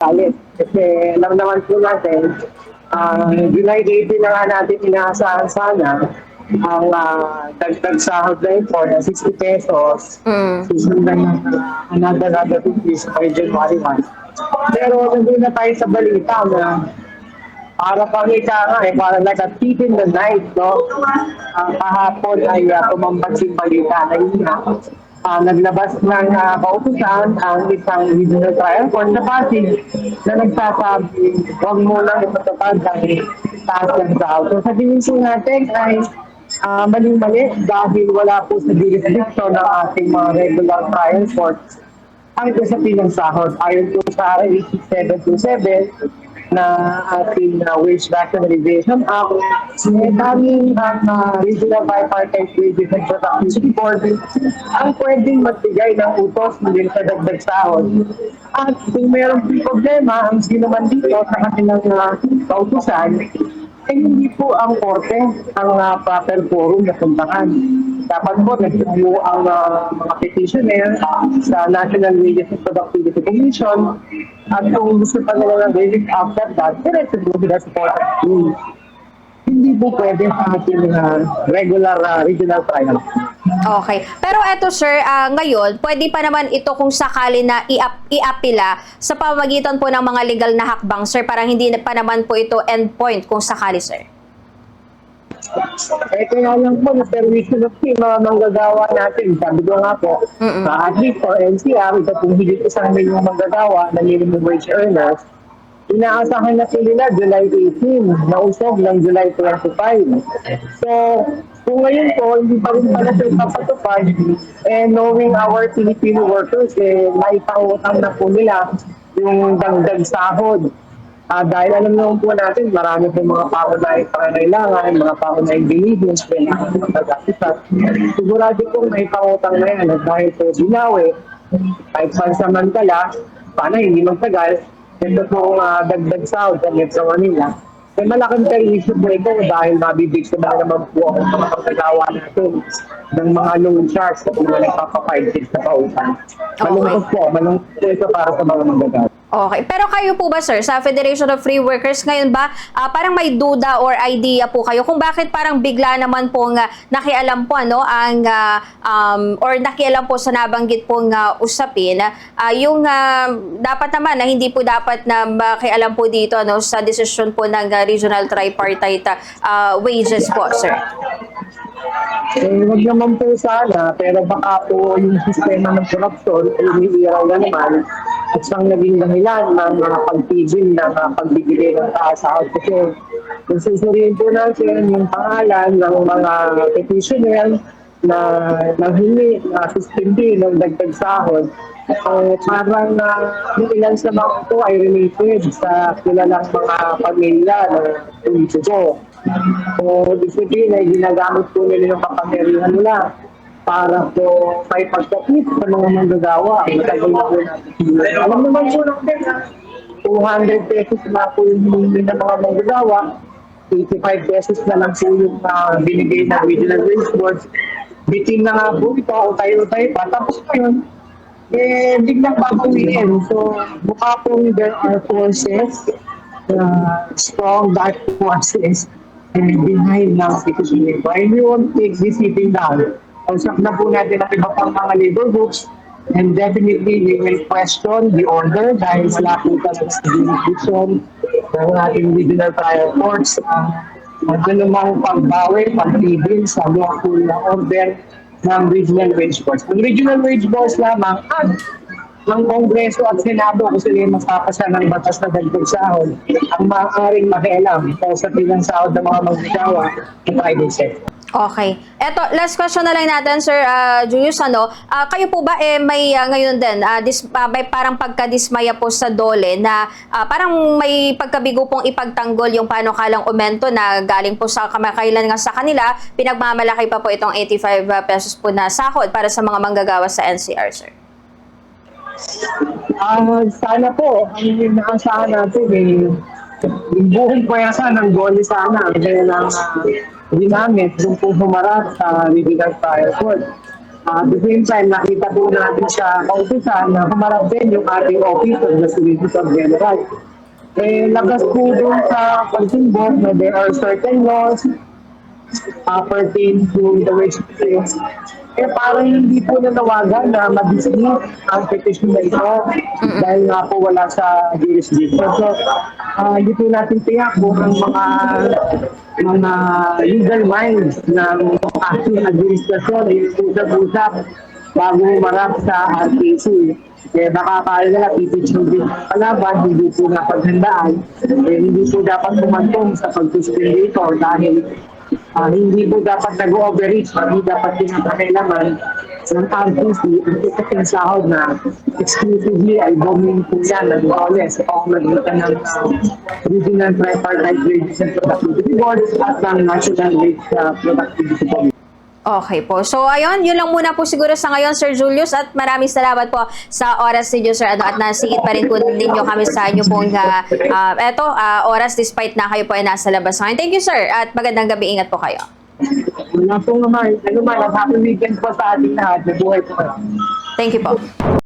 galit. Kasi alam naman po natin, July 18 na nga natin inaasahan sana ang dagdag sahod na ito na 60 pesos. Mm. Susundan ng another 50 by January 1. Pero nandun na tayo sa balita na para kang ika nga para like a thief in the night, no? Kahapon ay tumambad yung balita na yun nga. Naglabas ng kautusan ang isang regional trial court sa Pasig na nagsasabi, huwag mo lang ipatupad dahil taas ng sahod. So sa dinisyon natin ay mali-mali dahil wala po sa jurisdiction ng ating mga regular trial courts ang usapin ng sahod. Ayon po sa RA 8727 na ating Wage Rationalization Act, daming ang Regional Bipartite Wages and Productivity Board ang pwedeng magbigay ng utos muli sa dagdag sahod. At kung meron po problema, ang sino man dito sa kanilang kautusan, ay hindi po ang korte ang proper forum na puntahan. Dapat po nagtumo ang mga petitioner sa National Wages and Productivity Commission at kung gusto pa nila ng wages after that, diretso po sila sa Court of Appeal. Hindi po pwede sa ating regular regional trial. Okay. Pero eto sir, ngayon, pwede pa naman ito kung sakali na i-apila sa pamamagitan po ng mga legal na hakbang, sir. Parang hindi pa naman po ito endpoint kung sakali, sir. Kaya lang po, na-permission of yung mga manggagawa natin. Sabi ko nga po, at least for NCR, ito pong higit 1 milyong manggagawa na minimum wage earners, inaasahan na sila July 18, nausog ng July 25. So, kung ngayon po, hindi pa rin pala sila papatupad, knowing our Filipino workers, naipangutang na po nila yung dagdag sahod. Dahil alam naman po natin, marami po mga paunahing pangangailangan, mga paunahing bilihin, sigurado po may pangutang na yan. At dahil po binawi, kahit pansamantala, paano hindi magtagal, ito po dagdag sahod sa Metro Manila. May malaking issue po ito dahil mabibigsa na naman po ang mga pagkagawa natin ng mga loan sharks na kung nagpapapahigit sa pautan. Malungkot po ito para sa mga manggagawa. Okay. Pero kayo po ba, sir, sa Federation of Free Workers, ngayon ba, parang may duda or idea po kayo kung bakit parang bigla naman pong nakialam po, or nakialam po sa nabanggit pong usapin, yung dapat naman na hindi po dapat na makialam po dito, sa desisyon po ng Regional Tripartite Wages po, sir? Wag naman po sana, pero baka po yung sistema ng korupsyon ay umiiraw na naman at siyang naging dahilan ng pagtigil ng pagbibigay ng taas sahod. Kasi kung susuriin po natin yung pangalan ng mga petitioner na nanghingi na suspindi ng dagdag sahod, so parang yung ilan sa mga ito ay related sa kilalang mga pamilya ng politiko. So, disiplina ay ginagamit po nila yung kapangyarihan nila para po may pagkakit sa mga manggagawa. Matagal na po natin. Alam naman po natin na 200 pesos na po yung hiningi ng mga manggagawa, 85 pesos na lang po yung binigay ng Regional Wage Board. Bitin na nga po ito, tayo-tayo pa. Tapos ngayon, biglang babawiin. So, mukha po there are forces, strong dark forces, behind ng petition. And we won't take this sitting down. Usap na po natin ang iba pang mga labor groups and definitely we will question the order dahil wala po talaga sa jurisdiction ng ating regional trial courts. Ang anumang pagbawi, pagtigil sa lawful order ng regional wage boards. Ang regional wage boards lamang at ng Kongreso at Senado kung sila yung magpapasa ng batas na dagdag sahod ang maaaring makialam sa pilang sahod ng mga magsagawa ng private sector. Okay. Eto, last question na lang natin, Sir Julius. Kayo po ba may ngayon din, may parang pagkadismaya po sa DOLE na parang may pagkabigo pong ipagtanggol yung panukalang aumento na galing po sa kamakailan nga sa kanila, pinagmamalaki pa po itong 85 pesos po na sahod para sa mga manggagawa sa NCR, sir? Sana po, ang inaasahan natin yung buong pwersa ng DOLE sana kaya lang ginamit yung po humarap sa regional trial court. At the same time, nakita po natin sa kautusan na humarap din yung ating officer na Solicitor General. Labas po doon sa pagsimbot na there are certain laws pertain to the wage claims. Parang hindi po nanawagan na ma-dismiss ang petition na ito dahil nga po wala sa jurisdiction. So, hindi po natin tiyak kung ang mga legal minds ng ating administrasyon ay usap-usap bago humarap sa RTC. Baka kaya nila pipitching din ang palaban, hindi po napaghandaan, hindi po dapat kumantong sa pag-suspend dito dahil hindi po dapat nag-overreach, hindi dapat pinapakailaman ng RTC ang itating sahod na exclusively ay domain po yan ng OLS o magitan ng Regional Tripartite Wages and Productivity Boards at ng National Wage Productivity Board. Okay po. So, ayun, yun lang muna po siguro sa ngayon, Sir Julius, at maraming salamat po sa oras ninyo, Sir, at nasingit pa rin po ninyo kami sa inyo pong oras despite na kayo po ay nasa labas ngayon. Thank you, Sir, at magandang gabi. Ingat po kayo. Wala po naman. Happy weekend po sa ating lahat. Buhay po. Thank you po.